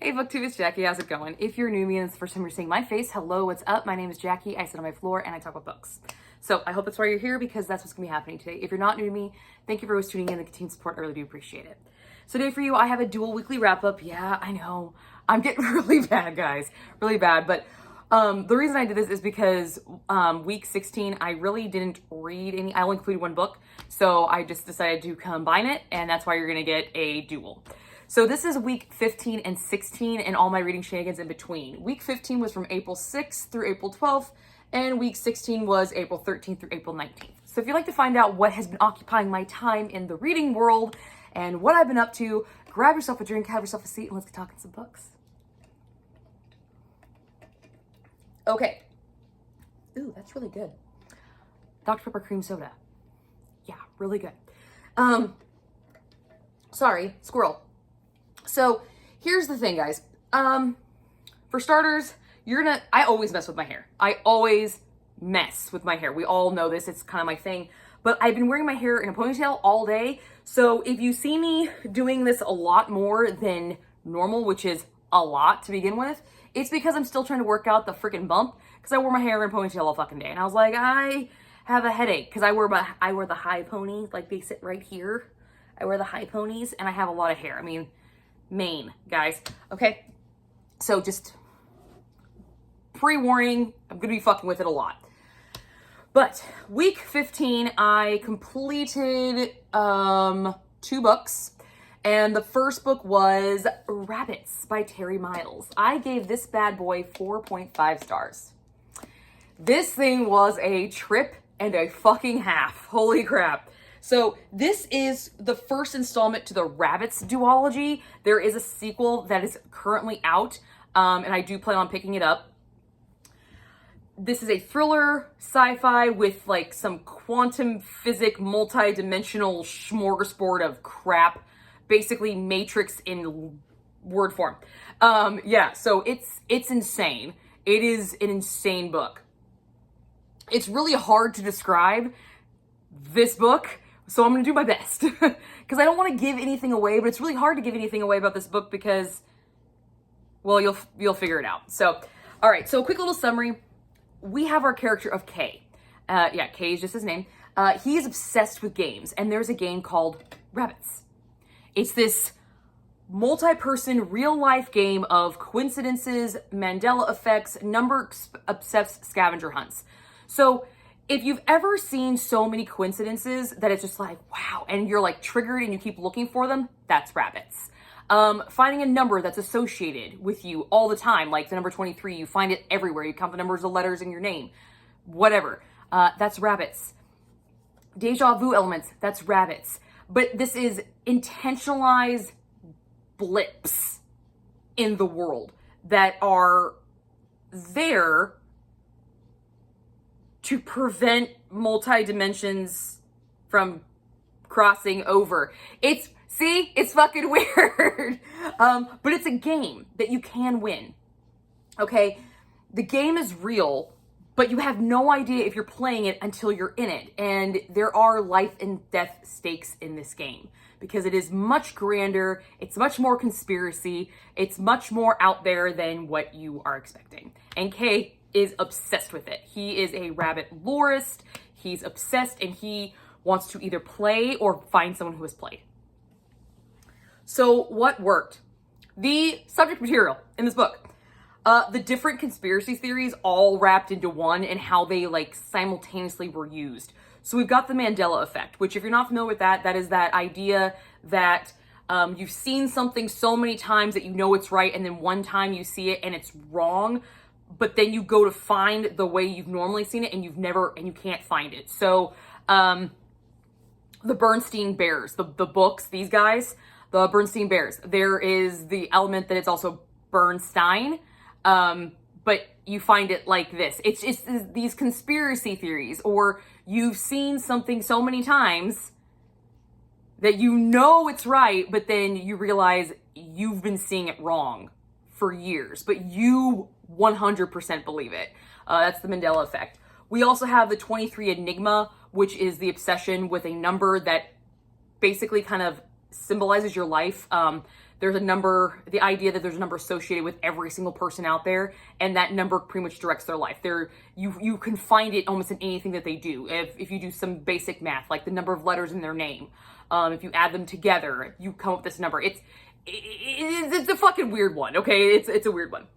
Hey booktube, it's Jackie. How's it going? If you're new to me and it's the first time you're seeing my face, hello, what's up? My name is Jackie. I sit on my floor and I talk about books. So I hope that's why you're here, because that's what's gonna be happening today. If you're not new to me, thank you for always tuning in and continued support. I really do appreciate it. So today for you, I have a dual weekly wrap up. Yeah, I know. I'm getting really bad, guys. Really bad. But the reason I did this is because week 16, I really didn't read any. I only included one book. So I just decided to combine it, and that's why you're gonna get a dual. So this is week 15 and 16 and all my reading shenanigans in between. Week 15 was from April 6th through April 12th, and week 16 was April 13th through April 19th. So if you'd like to find out what has been occupying my time in the reading world and what I've been up to, grab yourself a drink, have yourself a seat, and let's get talking some books. Okay. Ooh, that's really good. Dr. Pepper cream soda. Yeah, really good. Sorry, squirrel. So here's the thing, guys. For starters, I always mess with my hair. I always mess with my hair. We all know this. It's kind of my thing. But I've been wearing my hair in a ponytail all day. So if you see me doing this a lot more than normal, which is a lot to begin with, it's because I'm still trying to work out the freaking bump, because I wore my hair in a ponytail all fucking day. And I was like, I have a headache because I wear the high pony, like they sit right here. I wear the high ponies and I have a lot of hair. I mean, mane, guys. Okay, so just pre-warning, I'm gonna be fucking with it a lot. But week 15, I completed 2 books, and the first book was Rabbits by Terry Miles. I gave this bad boy 4.5 stars. This thing was a trip and a fucking half. Holy crap. So this is the first installment to the Rabbits duology. There is a sequel that is currently out, and I do plan on picking it up. This is a thriller sci-fi with like some quantum physics, multi-dimensional smorgasbord of crap, basically Matrix in word form. Yeah, so it's insane. It is an insane book. It's really hard to describe this book, so I'm going to do my best because I don't want to give anything away, but it's really hard to give anything away about this book because, well, you'll figure it out. So, all right. So a quick little summary. We have our character of Kay. Yeah, Kay is just his name. He is obsessed with games, and there's a game called Rabbits. It's this multi-person real-life game of coincidences, Mandela effects, number-obsessed scavenger hunts. So if you've ever seen so many coincidences that it's just like, wow, and you're like triggered and you keep looking for them, that's Rabbits. Finding a number that's associated with you all the time, like the number 23, you find it everywhere. You count the numbers of letters in your name, whatever. That's Rabbits. Deja vu elements, that's Rabbits. But this is intentionalized blips in the world that are there to prevent multi-dimensions from crossing over. It's fucking weird. But it's a game that you can win. Okay? The game is real, but you have no idea if you're playing it until you're in it. And there are life and death stakes in this game because it is much grander. It's much more conspiracy. It's much more out there than what you are expecting. And Kay is obsessed with it. He is a rabbit lorist. He's obsessed and he wants to either play or find someone who has played. So what worked? The subject material in this book. The different conspiracy theories all wrapped into one and how they like simultaneously were used. So we've got the Mandela effect, which if you're not familiar with that, that is that idea that you've seen something so many times that you know it's right, and then one time you see it and it's wrong, but then you go to find the way you've normally seen it and you can't find it. So the Bernstein Bears, the books, these guys, the Bernstein Bears, there is the element that it's also Bernstein, but you find it like this. It's just these conspiracy theories, or you've seen something so many times that you know it's right, but then you realize you've been seeing it wrong for years, but you 100% believe it. That's the Mandela effect. We also have the 23 Enigma, which is the obsession with a number that basically kind of symbolizes your life. there's a number, the idea that there's a number associated with every single person out there, and that number pretty much directs their life. You can find it almost in anything that they do. If you do some basic math, like the number of letters in their name, if you add them together, you come up with this number. It's a fucking weird one, okay? It's a weird one.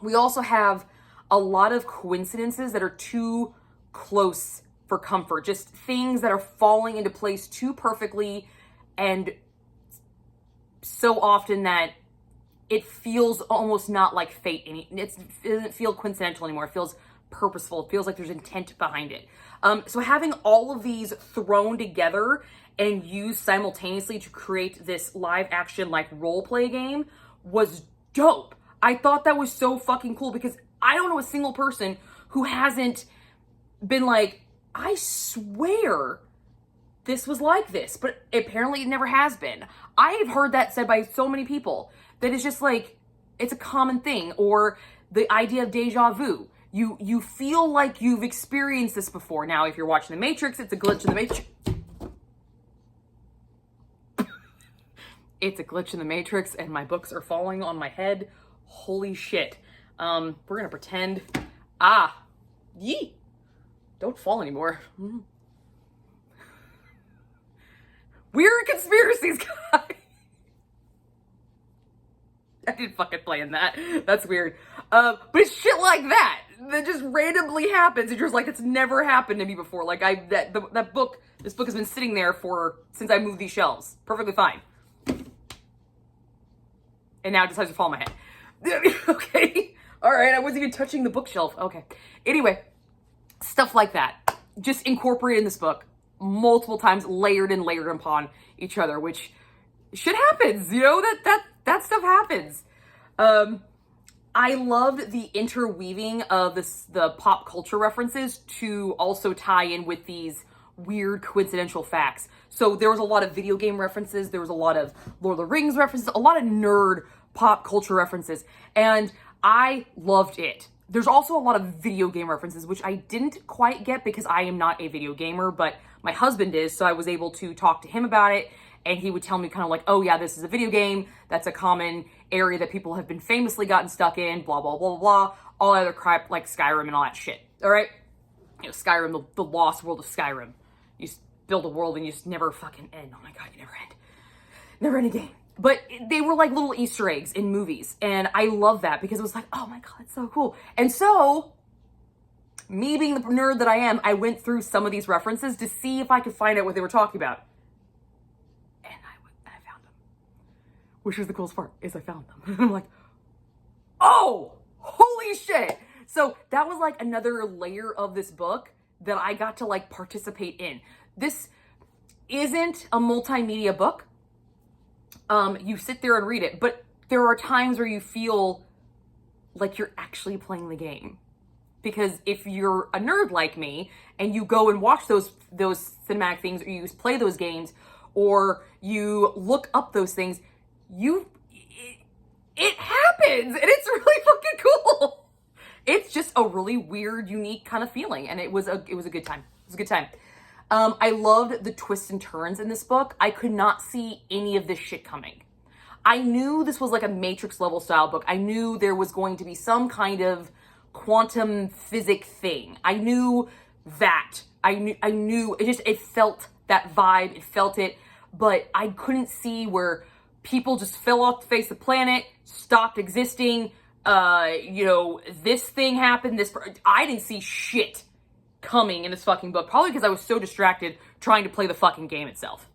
We also have a lot of coincidences that are too close for comfort, just things that are falling into place too perfectly, and so often that it feels almost not like fate. It doesn't feel coincidental anymore. It feels purposeful. It feels like there's intent behind it. So having all of these thrown together and used simultaneously to create this live action like role play game was dope. I thought that was so fucking cool, because I don't know a single person who hasn't been like, I swear this was like this, but apparently it never has been. I have heard that said by so many people that it's just like, it's a common thing. Or the idea of deja vu. You feel like you've experienced this before. Now, if you're watching The Matrix, it's a glitch in the Matrix. It's a glitch in the Matrix, and my books are falling on my head. Holy shit. We're gonna pretend. Yee! Don't fall anymore. Weird conspiracies, guys. I didn't fucking plan that. That's weird. But it's shit like that just randomly happens. And you're just like, it's never happened to me before. Like this book has been sitting there since I moved these shelves. Perfectly fine. And now it decides to fall on my head. Okay. All right. I wasn't even touching the bookshelf. Okay. Anyway, stuff like that. Just incorporated in this book multiple times, layered upon each other, which shit happens. You know, that stuff happens. I loved the interweaving of the pop culture references to also tie in with these weird coincidental facts. So there was a lot of video game references. There was a lot of Lord of the Rings references, a lot of nerd pop culture references. And I loved it. There's also a lot of video game references, which I didn't quite get because I am not a video gamer, but my husband is. So I was able to talk to him about it. And he would tell me kind of like, oh yeah, this is a video game. That's a common area that people have been famously gotten stuck in, blah, blah, blah, blah. All other crap like Skyrim and all that shit. All right? You know, Skyrim, the lost world of Skyrim. You build a world and you just never fucking end. Oh my God, you never end. Never end a game. But they were like little Easter eggs in movies. And I love that because it was like, oh my God, it's so cool. And so, me being the nerd that I am, I went through some of these references to see if I could find out what they were talking about. And I found them. Which was the coolest part, is I found them. And I'm like, oh, holy shit. So that was like another layer of this book that I got to like participate in. This isn't a multimedia book. You sit there and read it, but there are times where you feel like you're actually playing the game. Because if you're a nerd like me and you go and watch those cinematic things, or you play those games, or you look up those things, it happens, and it's really fucking cool. It's just a really weird, unique kind of feeling, and it was a good time. It was a good time. I loved the twists and turns in this book. I could not see any of this shit coming. I knew this was like a Matrix level style book. I knew there was going to be some kind of quantum physics thing. I knew that. I knew it felt that vibe. It felt it, but I couldn't see where people just fell off the face of the planet, stopped existing. This thing happened. I didn't see shit coming in this fucking book, probably because I was so distracted trying to play the fucking game itself.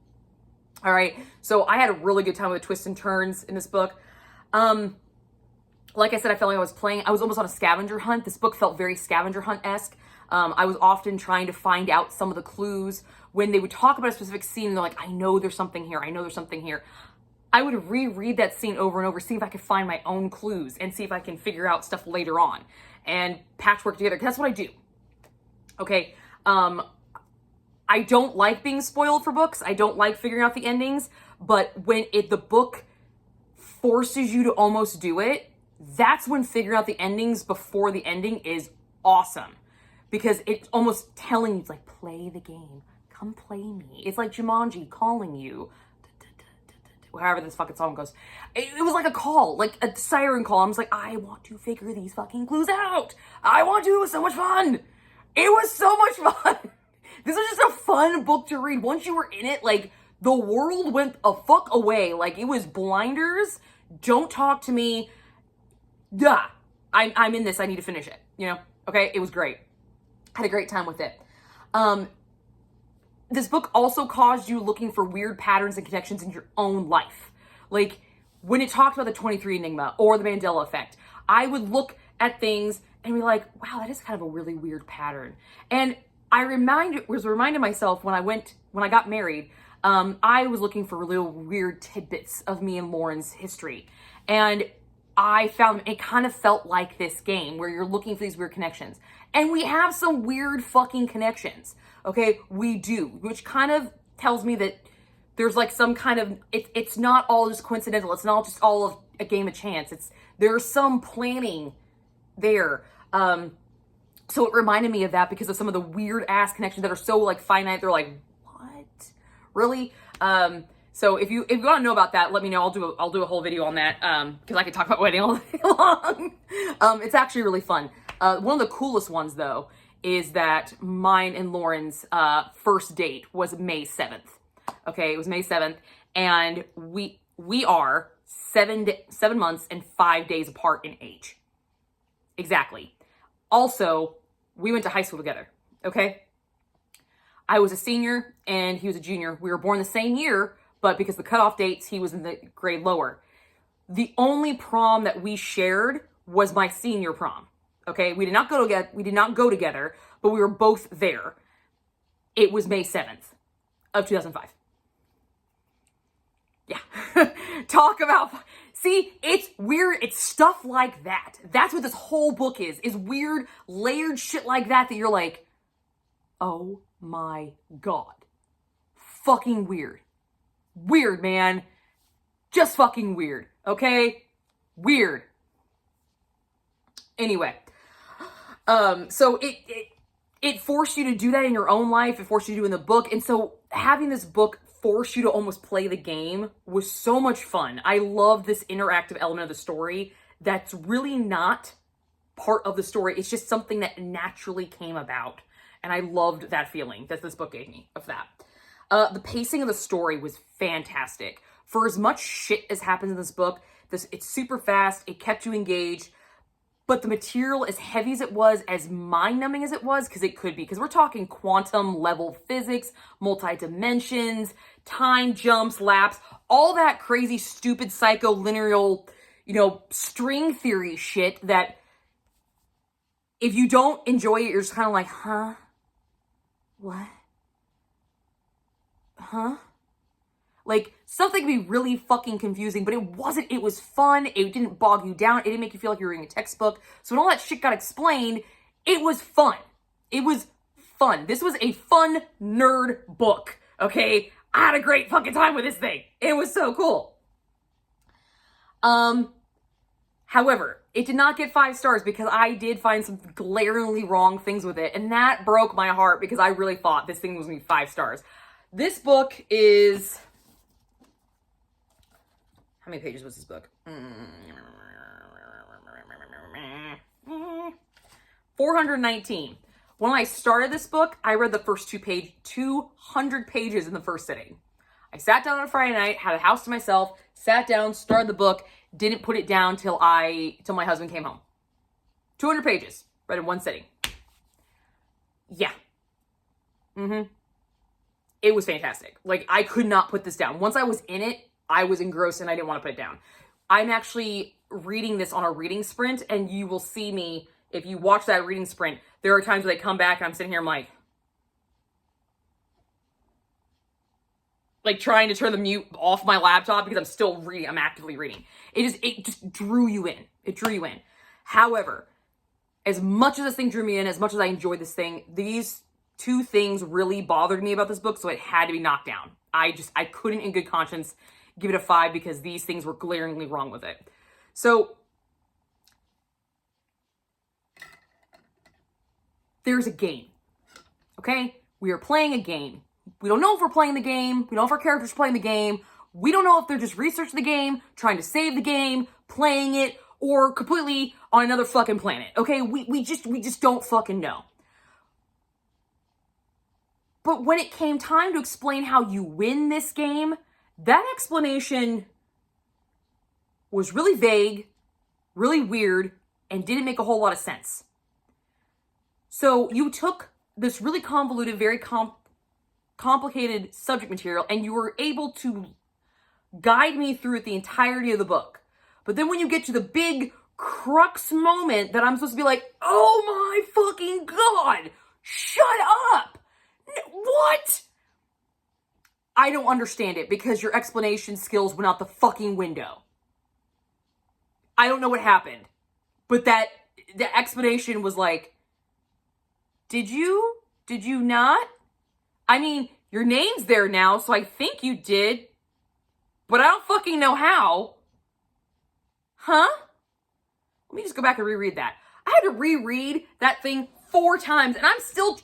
All right, so I had a really good time with the twists and turns in this book. Like I said, I felt like I was almost on a scavenger hunt. This book felt very scavenger hunt-esque. I was often trying to find out some of the clues. When they would talk about a specific scene, they're like, I know there's something here. I know there's something here. I would reread that scene over and over, see if I could find my own clues and see if I can figure out stuff later on and patchwork together, because that's what I do. Okay, I don't like being spoiled for books. I don't like figuring out the endings, but when the book forces you to almost do it, that's when figuring out the endings before the ending is awesome. Because it's almost telling you, it's like, play the game. Come play me. It's like Jumanji calling you. however this fucking song goes. It was like a call, like a siren call. I was like, I want to figure these fucking clues out. I want to. It was so much fun. It was so much fun. This was just a fun book to read. Once you were in it, like, the world went a fuck away. Like, it was blinders. Don't talk to me. Yeah, I'm in this. I need to finish it, you know? Okay, it was great. Had a great time with it. This book also caused you looking for weird patterns and connections in your own life. Like, when it talked about the 23 Enigma or the Mandela effect, I would look at things and be like, wow, that is kind of a really weird pattern. And I was reminding myself when I got married, I was looking for little weird tidbits of me and Lauren's history. And I found it kind of felt like this game where you're looking for these weird connections. And we have some weird fucking connections. Okay, we do, which kind of tells me that there's like some kind of, it's not all just coincidental. It's not just all of a game of chance. There's some planning there. So it reminded me of that because of some of the weird ass connections that are so like finite. They're like, what? Really? So if you want to know about that, let me know. I'll do a whole video on that. Cause I could talk about wedding all day long. It's actually really fun. One of the coolest ones though, is that mine and Lauren's, first date was May 7th. Okay. It was May 7th and we are 7 months and 5 days apart in age. Exactly. Also, we went to high school together. Okay. I was a senior and he was a junior. We were born the same year, but because the cutoff dates, he was in the grade lower. The only prom that we shared was my senior prom. Okay, we did not go together, but we were both there. It was May 7th of 2005. Yeah. Talk about, see, it's weird. It's stuff like that. That's what this whole book is weird, layered shit like that you're like, oh my God. Fucking weird. Weird, man. Just fucking weird. Okay? Weird. Anyway. So it forced you to do that in your own life. It forced you to do in the book. And so having this book force you to almost play the game was so much fun. I love this interactive element of the story that's really not part of the story. It's just something that naturally came about. And I loved that feeling that this book gave me of that. The pacing of the story was fantastic. For as much shit as happens in this book, it's super fast. It kept you engaged. But the material, as heavy as it was, as mind-numbing as it was, because it could be, because we're talking quantum level physics, multi-dimensions, time jumps, laps, all that crazy, stupid, psycho-linear, string theory shit that if you don't enjoy it, you're just kind of like, huh? What? Huh? Like, stuff that could be really fucking confusing, but it wasn't. It was fun. It didn't bog you down. It didn't make you feel like you were reading a textbook. So when all that shit got explained, it was fun. It was fun. This was a fun nerd book, okay? I had a great fucking time with this thing. It was so cool. However, it did not get 5 stars because I did find some glaringly wrong things with it, and that broke my heart because I really thought this thing was going to be 5 stars. This book is... How many pages was this book? 419. When I started this book, I read the first 200 pages in the first sitting. I sat down on a Friday night, had a house to myself, sat down, started the book, didn't put it down till my husband came home. 200 pages, read in one sitting. Yeah. It was fantastic. Like, I could not put this down. Once I was in it, I was engrossed and I didn't want to put it down. I'm actually reading this on a reading sprint, and you will see me, if you watch that reading sprint, there are times where they come back and I'm sitting here, I'm like trying to turn the mute off my laptop because I'm still reading, I'm actively reading. It just drew you in. It drew you in. However, as much as this thing drew me in, as much as I enjoyed this thing, these 2 things really bothered me about this book, so it had to be knocked down. I couldn't in good conscience give it a 5 because these things were glaringly wrong with it. So there's a game, okay? We are playing a game. We don't know if we're playing the game. We don't know if our character's playing the game. We don't know if they're just researching the game, trying to save the game, playing it, or completely on another fucking planet, okay? We just don't fucking know. But when it came time to explain how you win this game, that explanation was really vague, really weird, and didn't make a whole lot of sense. So you took this really convoluted, very complicated subject material, and you were able to guide me through it the entirety of the book. But then when you get to the big crux moment that I'm supposed to be like, oh my fucking God, shut up. What? I don't understand it because your explanation skills went out the fucking window. I don't know what happened, but the explanation was like, did you not? I mean, your name's there now, so I think you did, but I don't fucking know how. Huh? Let me just go back and reread that. I had to reread that thing 4 times, and I'm still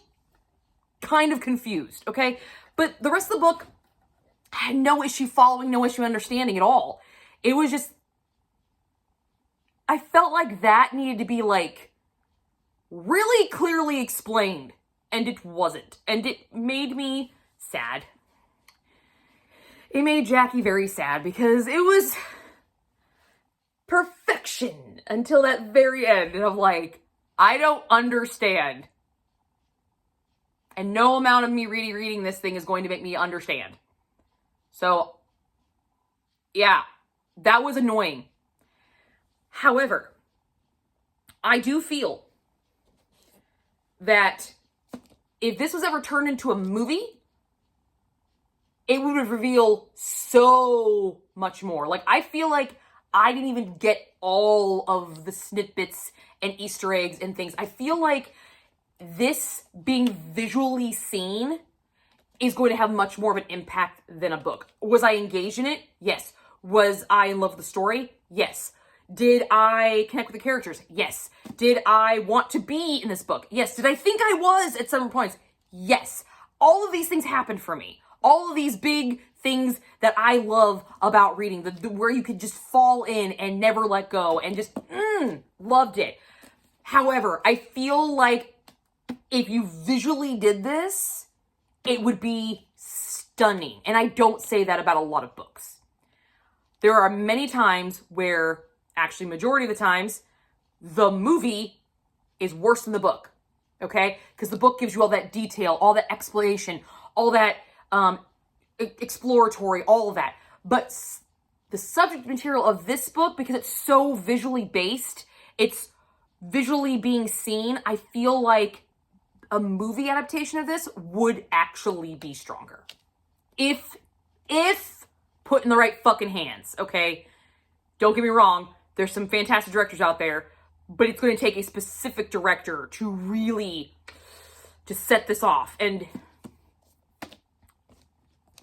kind of confused, okay? But the rest of the book, I had no issue following, no issue understanding at all. It was just, I felt like that needed to be like really clearly explained, and it wasn't. And it made me sad. It made Jackie very sad because it was perfection until that very end. And I'm like, I don't understand. And no amount of me reading this thing is going to make me understand. So, yeah, that was annoying. However, I do feel that if this was ever turned into a movie, it would reveal so much more. Like, I feel like I didn't even get all of the snippets and Easter eggs and things. I feel like this being visually seen is going to have much more of an impact than a book. Was I engaged in it? Yes. Was I in love with the story? Yes. Did I connect with the characters? Yes. Did I want to be in this book? Yes. Did I think I was at some points? Yes. All of these things happened for me. All of these big things that I love about reading, where you could just fall in and never let go and just loved it. However, I feel like if you visually did this, it would be stunning. And I don't say that about a lot of books. There are many times where, actually majority of the times, the movie is worse than the book. Okay? Because the book gives you all that detail, all that explanation, all that exploratory, all of that. But the subject material of this book, because it's so visually based, it's visually being seen, I feel like a movie adaptation of this would actually be stronger. If put in the right fucking hands, okay? Don't get me wrong, there's some fantastic directors out there, but it's going to take a specific director to really just set this off. And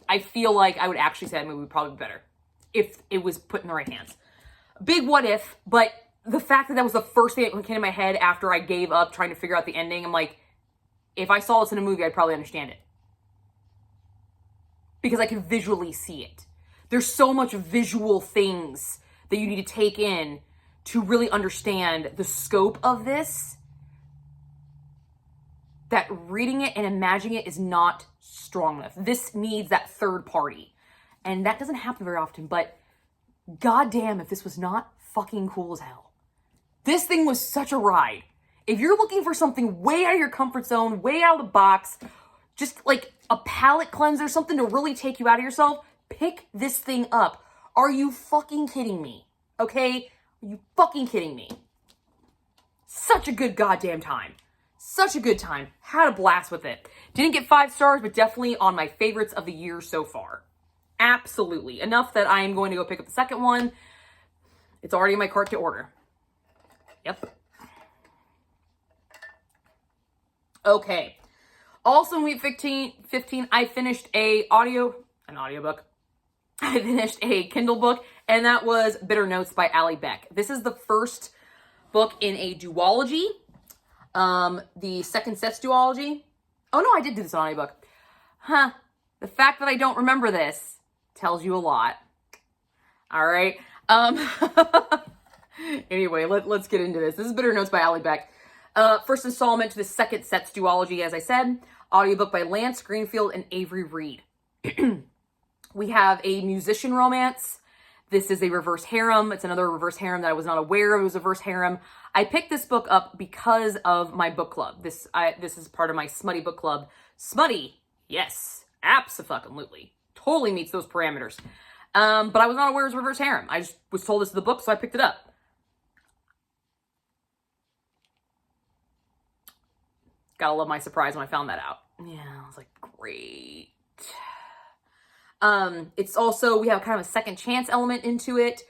I feel like I would actually say that movie would probably be better if it was put in the right hands. Big what if, but the fact that that was the first thing that came to my head after I gave up trying to figure out the ending, I'm like, if I saw this in a movie, I'd probably understand it. Because I can visually see it. There's so much visual things that you need to take in to really understand the scope of this, that reading it and imagining it is not strong enough. This needs that third party. And that doesn't happen very often, but goddamn if this was not fucking cool as hell. This thing was such a ride. If you're looking for something way out of your comfort zone, way out of the box, just like a palate cleanser, something to really take you out of yourself, pick this thing up. Are you fucking kidding me? Okay? Are you fucking kidding me? Such a good goddamn time. Such a good time. Had a blast with it. Didn't get 5 stars, but definitely on my favorites of the year so far. Absolutely. Enough that I am going to go pick up the second one. It's already in my cart to order. Yep. Okay. Also in week 15, I finished an audiobook. I finished a Kindle book, and that was Bitter Notes by Allie Beck. This is the first book in a duology. The second set's duology. Oh no, I did do this on audiobook. The fact that I don't remember this Tells you a lot. All right. Anyway, let's get into this. This is Bitter Notes by Allie Beck. First installment to the second set's duology, as I said. Audiobook by Lance Greenfield and Avery Reed. We have a musician romance. This is a reverse harem. It's another reverse harem that I was not aware of. It was a reverse harem. I picked this book up because of my book club. This is part of my smutty book club. Smutty, yes, abso-fucking-lutely. Totally meets those parameters. But I was not aware it was reverse harem. I just was told this is the book, so I picked it up. Gotta love my surprise when I found that out. Yeah, I was like, great. It's also, we have kind of a second chance element into it.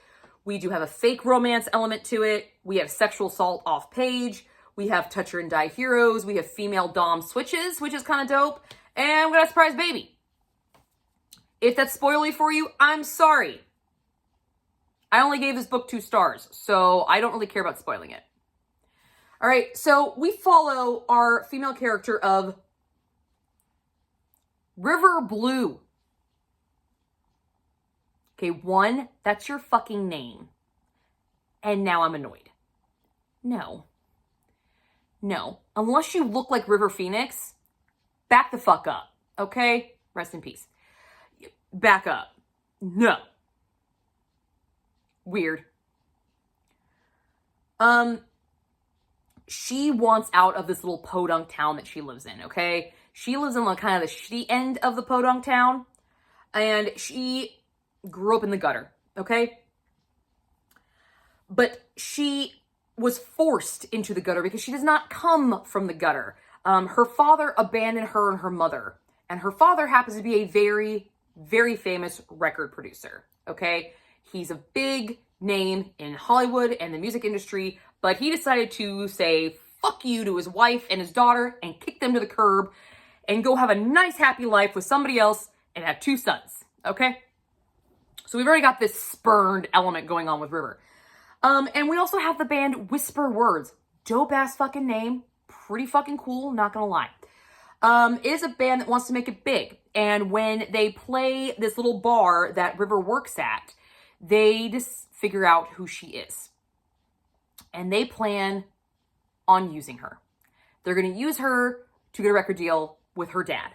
We do have a fake romance element to it. We have sexual assault off page. We have toucher and die heroes. We have female dom switches, which is kind of dope. And we got a surprise baby. If that's spoilery for you, I'm sorry. I only gave this book 2 stars, so I don't really care about spoiling it. All right, so we follow our female character of River Blue. Okay, 1, that's your fucking name. And now I'm annoyed. No. Unless you look like River Phoenix, back the fuck up, okay? Rest in peace. Back up. No. Weird. She wants out of this little podunk town that she lives in, okay? She lives in like kind of the shitty end of the podunk town. And she grew up in the gutter, okay? But she was forced into the gutter because she does not come from the gutter. Her father abandoned her and her mother. And her father happens to be a very, very famous record producer, okay? He's a big name in Hollywood and the music industry, but he decided to say fuck you to his wife and his daughter and kick them to the curb and go have a nice, happy life with somebody else and have 2 sons, okay? So we've already got this spurned element going on with River. And we also have the band Whisper Words. Dope-ass fucking name. Pretty fucking cool, not gonna lie. It is a band that wants to make it big. And when they play this little bar that River works at, they just figure out who she is. And they plan on using her. They're going to use her to get a record deal with her dad.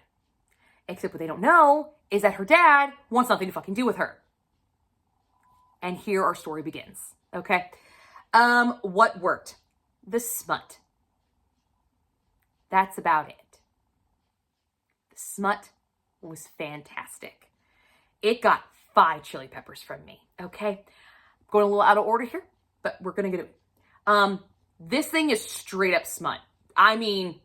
Except what they don't know is that her dad wants nothing to fucking do with her. And here our story begins. Okay? What worked? The smut. That's about it. The smut was fantastic. It got 5 chili peppers from me. Okay? Going a little out of order here, but we're going to get it. This thing is straight up smut. I mean,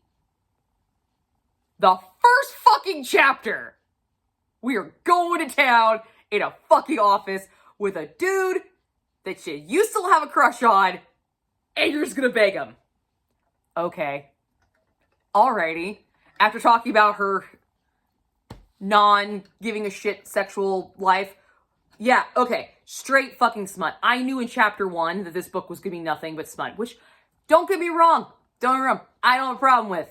the first fucking chapter, we are going to town in a fucking office with a dude that you used to have a crush on, and you're just gonna beg him. Okay. Alrighty. After talking about her non-giving a shit sexual life, yeah, okay. Straight fucking smut. I knew in chapter 1 that this book was gonna be nothing but smut, which, don't get me wrong, I don't have a problem with.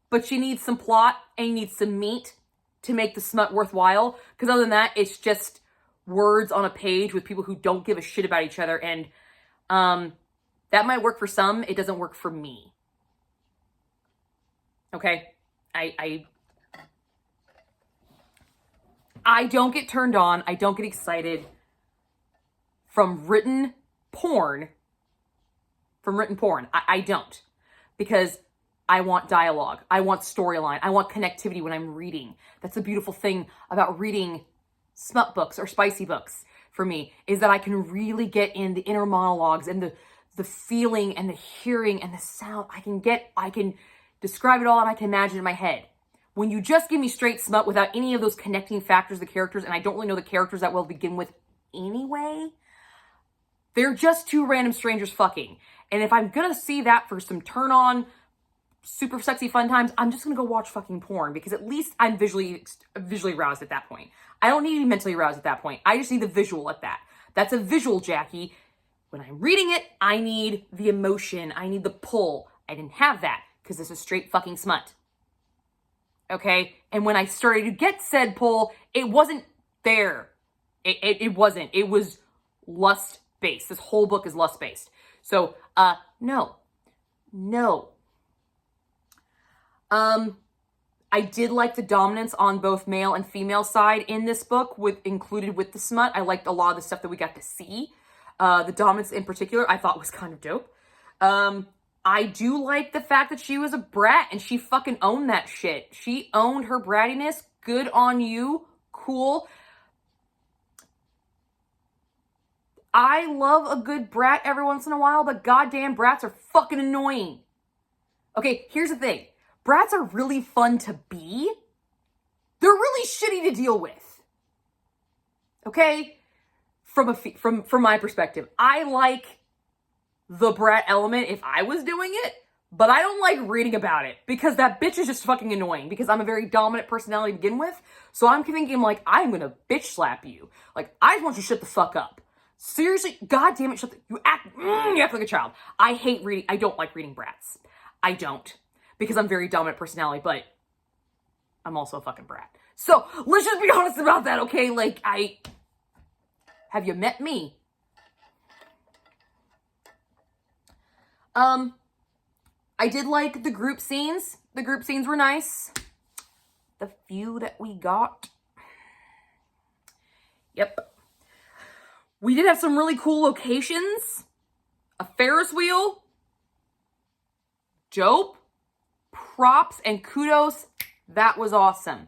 But you need some plot and you need some meat to make the smut worthwhile. Because other than that, it's just words on a page with people who don't give a shit about each other. And that might work for some. It doesn't work for me. Okay? I don't get turned on. I don't get excited from written porn. I don't. Because I want dialogue. I want storyline. I want connectivity when I'm reading. That's the beautiful thing about reading smut books or spicy books for me, is that I can really get in the inner monologues and the feeling and the hearing and the sound. I can describe it all and I can imagine it in my head. When you just give me straight smut without any of those connecting factors, the characters, and I don't really know the characters that well to begin with anyway, they're just 2 random strangers fucking. And if I'm gonna see that for some turn on, super sexy fun times, I'm just gonna go watch fucking porn, because at least I'm visually aroused at that point. I don't need to be mentally aroused at that point. I just need the visual at that. That's a visual, Jackie. When I'm reading it, I need the emotion. I need the pull. I didn't have that because this is straight fucking smut. Okay? And when I started to get said pull, it wasn't there. It wasn't. It was lust-based. This whole book is lust-based. So, no. No. I did like the dominance on both male and female side in this book, included with the smut. I liked a lot of the stuff that we got to see. The dominance in particular, I thought was kind of dope. I do like the fact that she was a brat and she fucking owned that shit. She owned her brattiness. Good on you. Cool. I love a good brat every once in a while, but goddamn brats are fucking annoying. Okay, here's the thing. Brats are really fun to be. They're really shitty to deal with. Okay? From my perspective, I like the brat element if I was doing it, but I don't like reading about it because that bitch is just fucking annoying because I'm a very dominant personality to begin with. So I'm thinking like, I'm gonna bitch slap you. Like, I just want you to shut the fuck up. Seriously, God damn it, you act like a child. I hate reading, I don't like reading brats. I don't. Because I'm very dominant personality, but I'm also a fucking brat. So, let's just be honest about that, okay? Like, have you met me? I did like the group scenes. The group scenes were nice. The few that we got. Yep. We did have some really cool locations. A Ferris wheel. Dope. Props and kudos. That was awesome.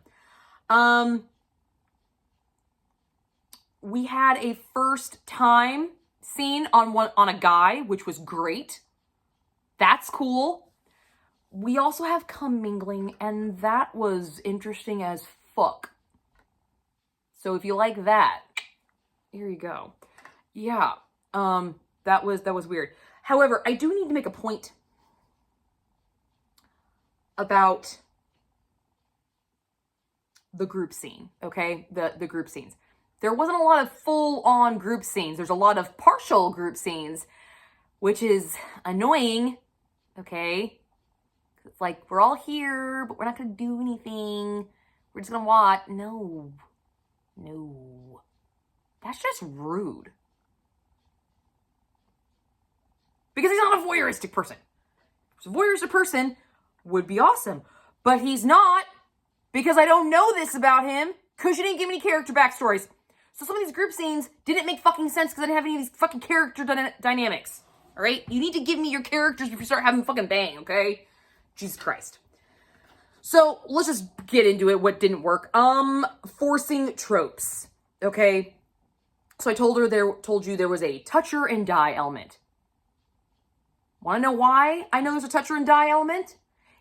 We had a first time scene on a guy, which was great. That's cool. We also have commingling, and that was interesting as fuck. So if you like that, here you go. Yeah. That was weird. However, I do need to make a point about the group scene, okay? The group scenes. There wasn't a lot of full-on group scenes. There's a lot of partial group scenes, which is annoying, okay? It's like, we're all here, but we're not gonna do anything. We're just gonna watch. No. That's just rude. Because he's not a voyeuristic person. If he's a voyeuristic person, would be awesome. But he's not, because I don't know this about him, because you didn't give me any character backstories. So some of these group scenes didn't make fucking sense because I didn't have any of these fucking character dynamics. Alright? You need to give me your characters before you start having fucking bang, okay? Jesus Christ. So, let's just get into it, what didn't work. Forcing tropes. Okay? So I told you there was a toucher and die element. Want to know why I know there's a toucher and die element?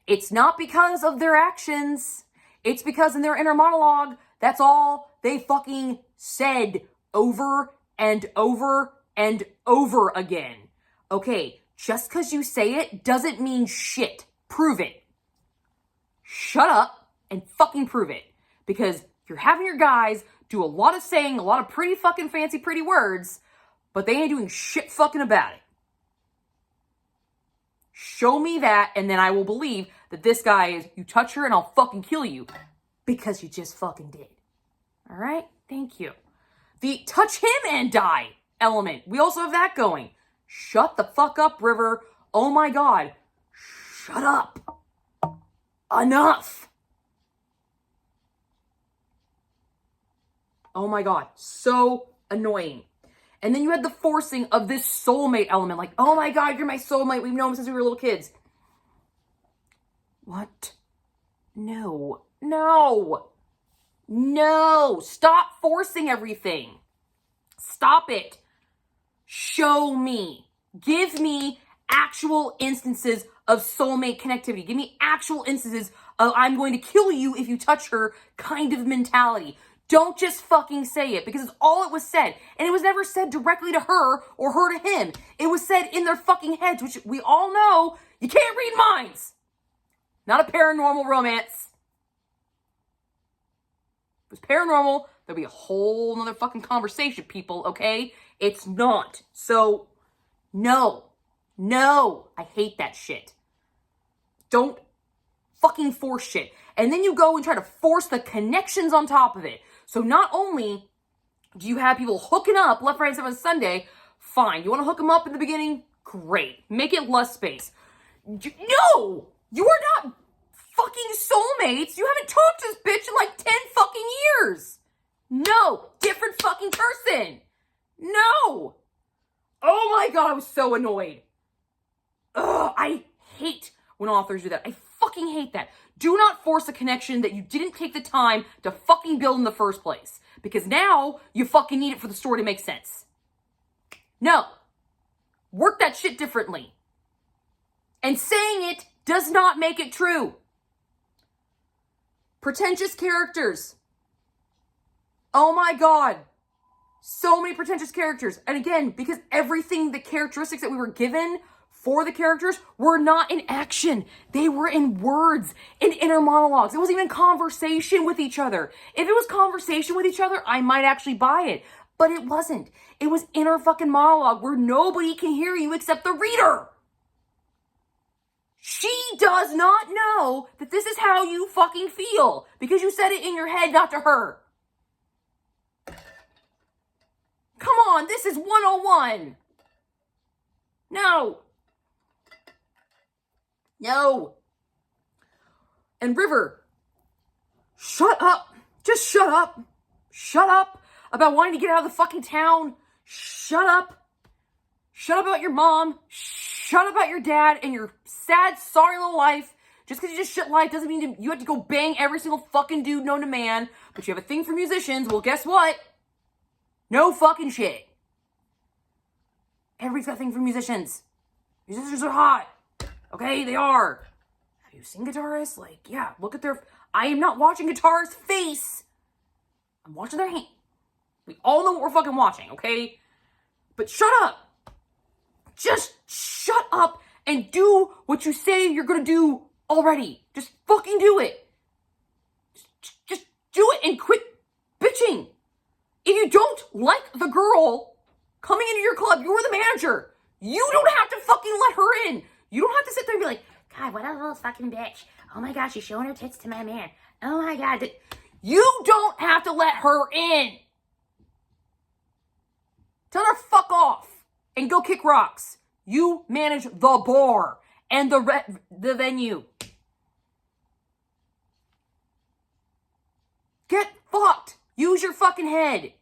It's not because of their actions. It's because in their inner monologue, that's all they fucking said over and over and over again. Okay, just because you say it doesn't mean shit. Prove it. Shut up and fucking prove it. Because you're having your guys do a lot of saying, a lot of pretty fucking fancy pretty words, but they ain't doing shit fucking about it. Show me that, and then I will believe that this guy is, you touch her and I'll fucking kill you. Because you just fucking did. Alright? Thank you. The touch him and die element. We also have that going. Shut the fuck up, River. Oh my god. Shut up. Enough. Oh my god. So annoying. And then you had the forcing of this soulmate element. Like, oh my god, you're my soulmate. We've known him since we were little kids. What? No. Stop forcing everything. Stop it. Show me. Give me actual instances of soulmate connectivity. Give me actual instances of I'm going to kill you if you touch her kind of mentality. Don't just fucking say it, because it's all it was said. And it was never said directly to her or her to him. It was said in their fucking heads, which we all know you can't read minds. Not a paranormal romance. If it was paranormal, there'd be a whole nother fucking conversation, people, okay? It's not. So, no. I hate that shit. Don't fucking force shit. And then you go and try to force the connections on top of it. So not only Do you have people hooking up left, right, and center on Sunday? Fine. You want to hook them up in the beginning? Great. Make it less space. No! You are not fucking soulmates. You haven't talked to this bitch in like 10 fucking years. No. Different fucking person. No. Oh my God, I was so annoyed. Ugh, I hate when authors do that. I fucking hate that. Do not force a connection that you didn't take the time to fucking build in the first place. Because now you fucking need it for the story to make sense. No. Work that shit differently. And saying it does not make it true. Pretentious characters. Oh my God. So many pretentious characters. And again, because everything, the characteristics that we were given for the characters were not in action. They were in words, in inner monologues. It wasn't even conversation with each other. If it was conversation with each other, I might actually buy it. But it wasn't. It was inner fucking monologue where nobody can hear you except the reader. She does not know that this is how you fucking feel because you said it in your head, not to her. Come on, this is 101. No. No. And River, shut up. Just shut up. Shut up about wanting to get out of the fucking town. Shut up. Shut up about your mom. Shut up about your dad and your sad, sorry little life. Just because you just shit life doesn't mean you have to go bang every single fucking dude known to man. But you have a thing for musicians. Well, guess what? No fucking shit. Everybody's got a thing for musicians. Musicians are hot. Okay, they are. Have you seen guitarists? Like, yeah, look at their... I am not watching guitarist's face. I'm watching their hand. We all know what we're fucking watching, okay? But shut up. Just shut up and do what you say you're gonna do already. Just fucking do it. Just do it and quit bitching. If you don't like the girl coming into your club, you're the manager. You don't have to fucking let her in. You don't have to sit there and be like, God, what a little fucking bitch. Oh my gosh, she's showing her tits to my man. Oh my God. You don't have to let her in. Tell her fuck off and go kick rocks. You manage the bar and the venue. Get fucked. Use your fucking head.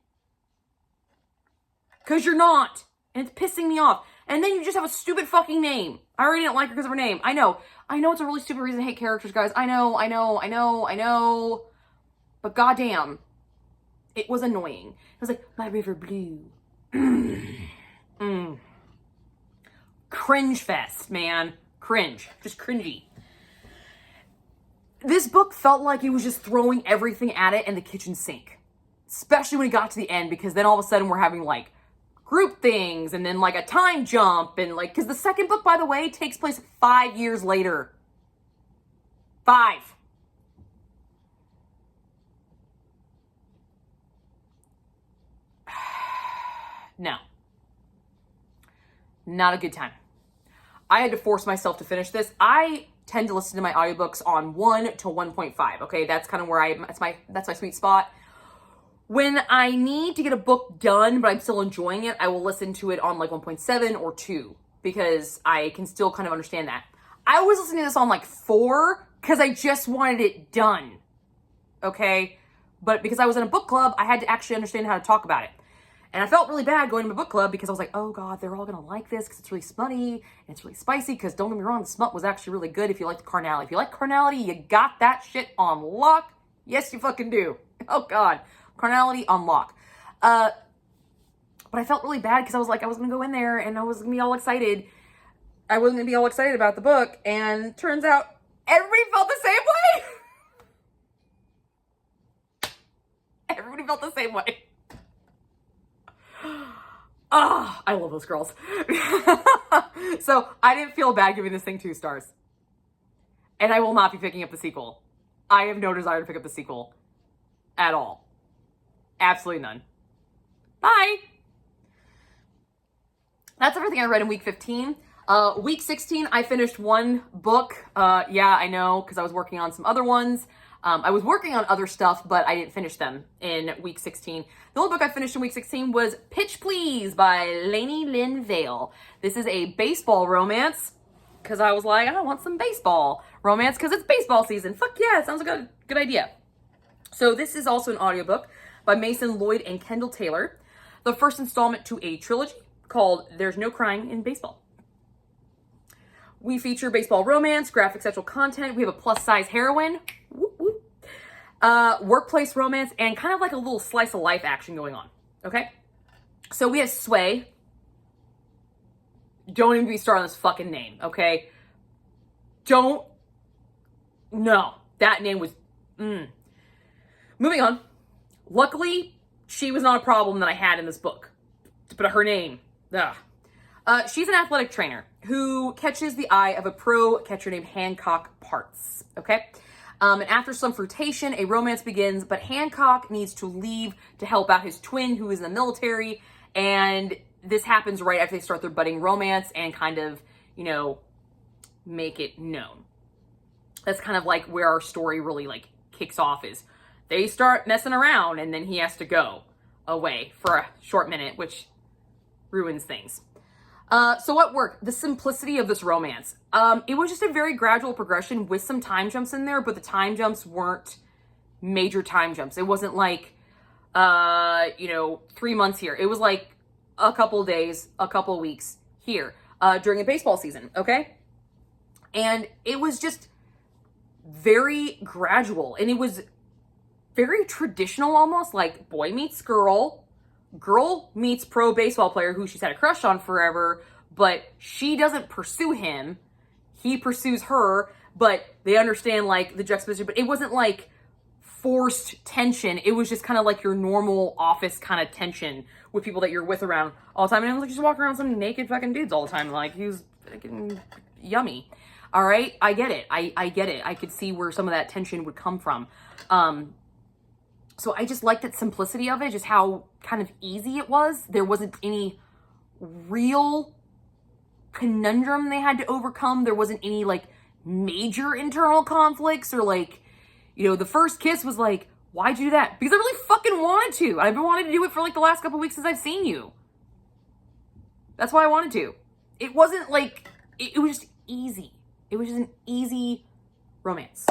Because you're not. And it's pissing me off. And then you just have a stupid fucking name. I already didn't like her because of her name. I know it's a really stupid reason to hate characters, guys. I know. But goddamn, it was annoying. It was like, my river blue. Cringe fest, man. Cringe. Just cringy. This book felt like it was just throwing everything at it in the kitchen sink. Especially when it got to the end, because then all of a sudden we're having like group things and then like a time jump and like, because the second book, by the way, takes place 5 years later. 5. No. Not a good time. I had to force myself to finish this. I tend to listen to my audiobooks on 1 to 1.5. Okay, that's kind of where that's my sweet spot. When I need to get a book done, but I'm still enjoying it, I will listen to it on like 1.7 or 2 because I can still kind of understand that. I was listening to this on like 4 because I just wanted it done. Okay, but because I was in a book club, I had to actually understand how to talk about it. And I felt really bad going to my book club because I was like, oh God, they're all going to like this because it's really smutty and it's really spicy. Because don't get me wrong, the smut was actually really good if you like the carnality. If you like carnality, you got that shit on lock. Yes, you fucking do. Oh God, carnality on lock. But I felt really bad because I was like, I was going to go in there and I was going to be all excited. I wasn't going to be all excited about the book. And turns out everybody felt the same way. Everybody felt the same way. Ah, I love those girls. So I didn't feel bad giving this thing 2 stars. And I will not be picking up the sequel. I have no desire to pick up the sequel at all. Absolutely none. Bye. That's everything I read in week 15. Week 16, I finished 1 book. Yeah, I know, because I was working on some other ones. I was working on other stuff, but I didn't finish them in week 16. The only book I finished in week 16 was Pitch Please by Lainey Lynn Vale. This is a baseball romance, because I was like, I want some baseball romance because it's baseball season. Fuck yeah, it sounds like a good idea. So this is also an audiobook by Mason Lloyd and Kendall Taylor, the first installment to a trilogy called There's No Crying in Baseball. We feature baseball romance, graphic sexual content. We have a plus-size heroine, whoop, whoop. Workplace romance, and kind of like a little slice of life action going on, okay? So we have Sway. Don't even be starting on this fucking name, okay? No, that name was, Moving on. Luckily, she was not a problem that I had in this book. But her name, ugh. She's an athletic trainer who catches the eye of a pro catcher named Hancock Parts, okay? And after some flirtation, a romance begins, but Hancock needs to leave to help out his twin who is in the military, and this happens right after they start their budding romance and kind of, you know, make it known. That's kind of like where our story really like kicks off, is they start messing around and then he has to go away for a short minute, which ruins things. So what worked? The simplicity of this romance. It was just a very gradual progression with some time jumps in there, but the time jumps weren't major time jumps. It wasn't like, 3 months here. It was like a couple days, a couple weeks here, during a baseball season, okay? And it was just very gradual, and it was very traditional, almost like boy meets girl, girl meets pro baseball player who she's had a crush on forever, but she doesn't pursue him. He pursues her, but they understand like the juxtaposition, but it wasn't like forced tension. It was just kind of like your normal office kind of tension with people that you're with around all the time. And it was like just walking around some naked fucking dudes all the time. Like, he was fucking yummy. All right. I get it. I get it. I could see where some of that tension would come from. So I just liked the simplicity of it, just how kind of easy it was. There wasn't any real conundrum they had to overcome. There wasn't any like major internal conflicts or like, the first kiss was like, why'd you do that? Because I really fucking wanted to. I've been wanting to do it for like the last couple weeks since I've seen you. That's why I wanted to. It wasn't like, it was just easy. It was just an easy romance.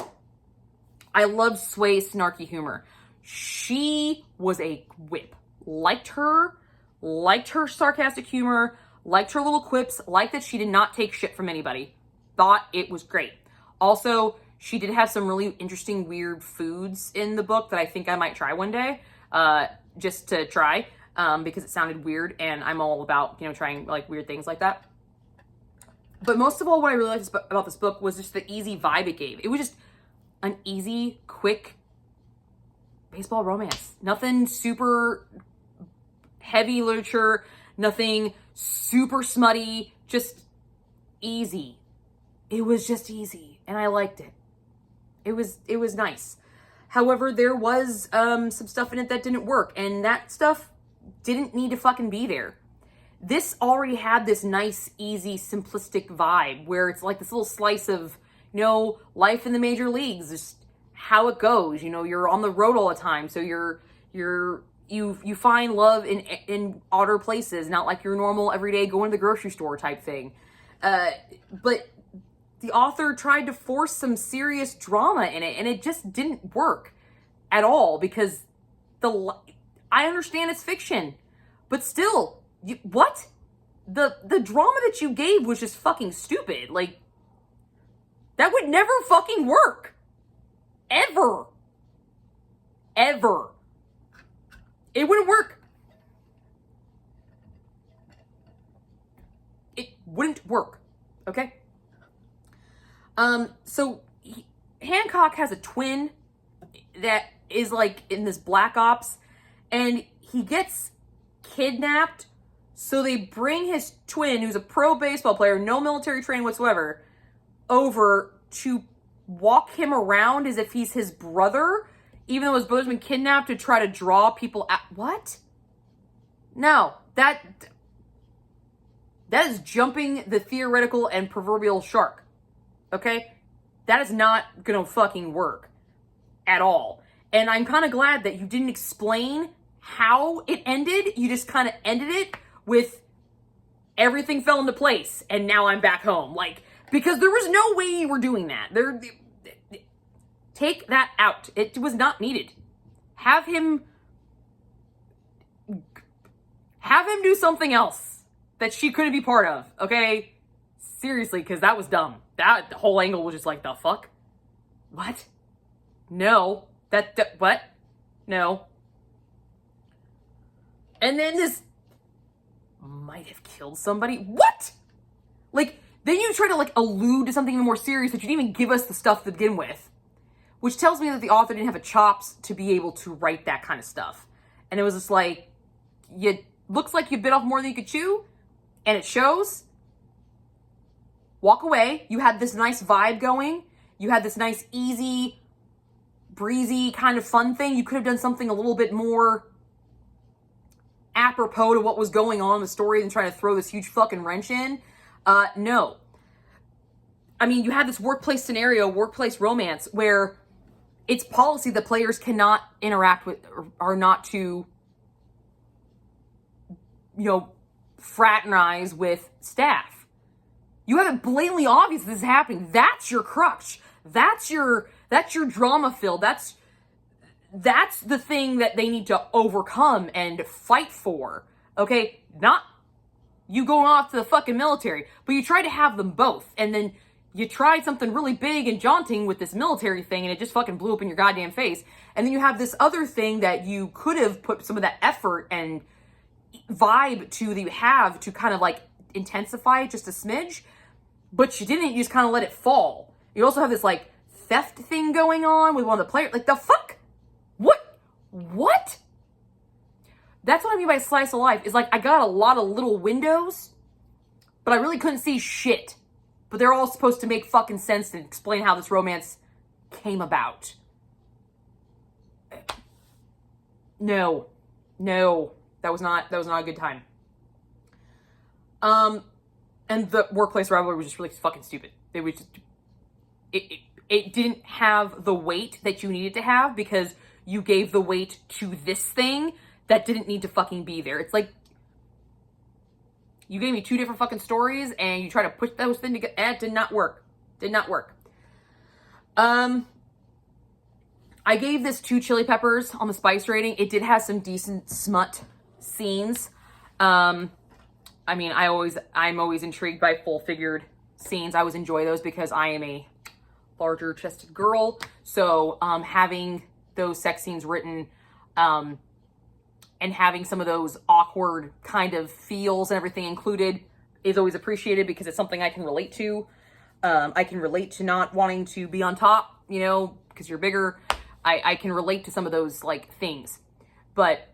I loved Sway's snarky humor. She was a whip. Liked her sarcastic humor, liked her little quips, liked that she did not take shit from anybody. Thought it was great. Also, she did have some really interesting, weird foods in the book that I think I might try one day, just to try, because it sounded weird, and I'm all about, trying like weird things like that. But most of all, what I really liked about this book was just the easy vibe it gave. It was just an easy, quick baseball romance. Nothing super heavy literature, nothing super smutty, just easy. It was just easy, and I liked it. It was nice. However, there was some stuff in it that didn't work, and that stuff didn't need to fucking be there. This already had this nice, easy, simplistic vibe where it's like this little slice of, life in the major leagues, just how it goes. You're on the road all the time, so you find love in odder places, not like your normal everyday going to the grocery store type thing. But the author tried to force some serious drama in it, and it just didn't work at all because I understand it's fiction, but still, what? The drama that you gave was just fucking stupid. Like, that would never fucking work. Ever. Ever. It wouldn't work. It wouldn't work. Okay? So Hancock has a twin that is like in this black ops, and he gets kidnapped. So they bring his twin, who's a pro baseball player, no military training whatsoever, over to walk him around as if he's his brother, even though his brother's been kidnapped, to try to draw people at what? No, that is jumping the theoretical and proverbial shark. Okay? That is not gonna fucking work. at all. And I'm kind of glad that you didn't explain how it ended. You just kind of ended it with everything fell into place and now I'm back home. Like, because there was no way you were doing that. Take that out. It was not needed. Have him do something else that she couldn't be part of, okay? Seriously, because that was dumb. That whole angle was just like, the fuck? What? No. What? No. And then this might have killed somebody. What? Like, then you try to, like, allude to something even more serious, but you didn't even give us the stuff to begin with. Which tells me that the author didn't have the chops to be able to write that kind of stuff. And it was just like, looks like you bit off more than you could chew, and it shows. Walk away. You had this nice vibe going. You had this nice, easy, breezy kind of fun thing. You could have done something a little bit more apropos to what was going on in the story than trying to throw this huge fucking wrench in. No. I mean, you had this workplace scenario, workplace romance, where it's policy that players cannot interact with or are not to, fraternize with staff. You have it blatantly obvious this is happening. That's your crutch. That's your drama fill. That's the thing that they need to overcome and fight for. Okay? Not you going off to the fucking military, but you try to have them both. And then you tried something really big and jaunting with this military thing and it just fucking blew up in your goddamn face. And then you have this other thing that you could have put some of that effort and vibe to that you have to kind of like intensify it just a smidge, but you didn't. You just kind of let it fall. You also have this like theft thing going on with one of the players. Like, the fuck? What? That's what I mean by slice of life. Is like, I got a lot of little windows, but I really couldn't see shit. But they're all supposed to make fucking sense and explain how this romance came about. No. That was not a good time. And the workplace rivalry was just really fucking stupid. It was just, it didn't have the weight that you needed to have because you gave the weight to this thing that didn't need to fucking be there. It's like, you gave me two different fucking stories and you try to push those things together. It did not work. I gave this 2 chili peppers on the spice rating. It did have some decent smut scenes. I mean, I'm always intrigued by full-figured scenes. I always enjoy those because I am a larger chested girl. So, having those sex scenes written, and having some of those awkward kind of feels and everything included is always appreciated because it's something I can relate to. I can relate to not wanting to be on top, because you're bigger. I can relate to some of those like things. But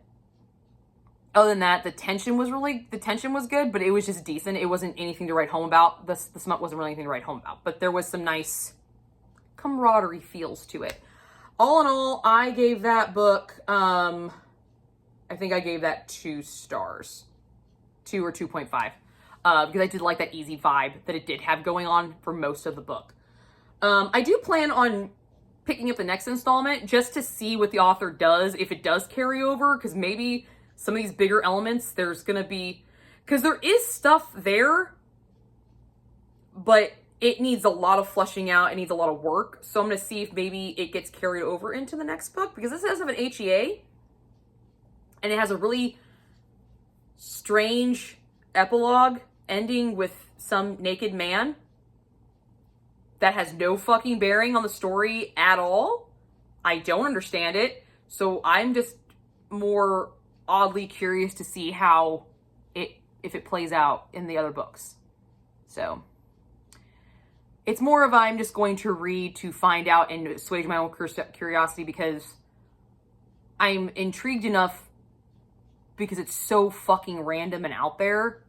other than that, the tension was good, but it was just decent. It wasn't anything to write home about. The smut wasn't really anything to write home about, but there was some nice camaraderie feels to it. All in all, I gave that book, I think I gave that 2 stars. 2 or 2.5. Because I did like that easy vibe that it did have going on for most of the book. I do plan on picking up the next installment just to see what the author does, if it does carry over, because maybe some of these bigger elements, there's going to be... Because there is stuff there, but it needs a lot of fleshing out. It needs a lot of work. So I'm going to see if maybe it gets carried over into the next book, because this does have an HEA. And it has a really strange epilogue ending with some naked man that has no fucking bearing on the story at all. I don't understand it. So I'm just more oddly curious to see how if it plays out in the other books. So it's more of I'm just going to read to find out and assuage my own curiosity, because I'm intrigued enough because it's so fucking random and out there.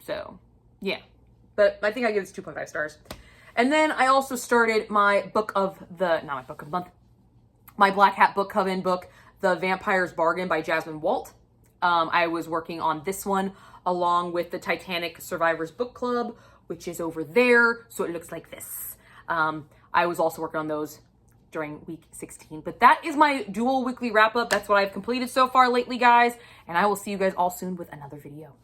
So, yeah. But I think I give this 2.5 stars. And then I also started my my Black Hat Book Coven book, The Vampire's Bargain by Jasmine Walt. I was working on this one along with the Titanic Survivors Book Club, which is over there. So it looks like this. I was also working on those during week 16. But that is my dual weekly wrap up. That's what I've completed so far lately, guys. And I will see you guys all soon with another video.